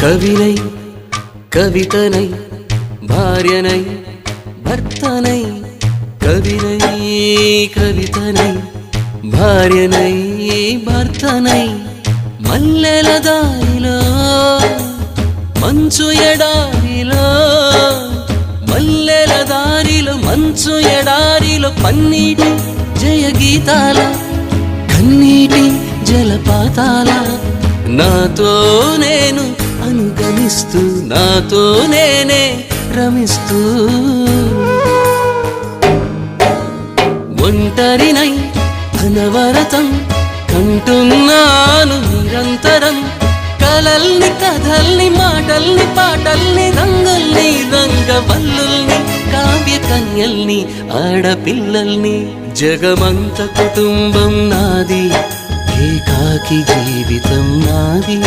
కవినై కవితనై భార్యనై భర్తనై కవినై కవితనై భార్యనై భర్తనై మల్లెల దారిలో మంచు ఎడారిలో మల్లెల దారిలో మంచు ఎడారిలో పన్నీటి జయ గీతాల కన్నీటి జలపాతాల నాతో నేను అనుగమిస్తూ నాతో నేనే రమిస్తూ ఒంటరినై అనవరతం కంటున్నాను నిరంతరం కలల్ని కథల్ని మాటల్ని పాటల్ని రంగుల్ని రంగవల్లుల్ని కావ్య కన్యల్ని ఆడపిల్లల్ని జగమంత కుటుంబం నాది ఏకాకి జీవితం నాది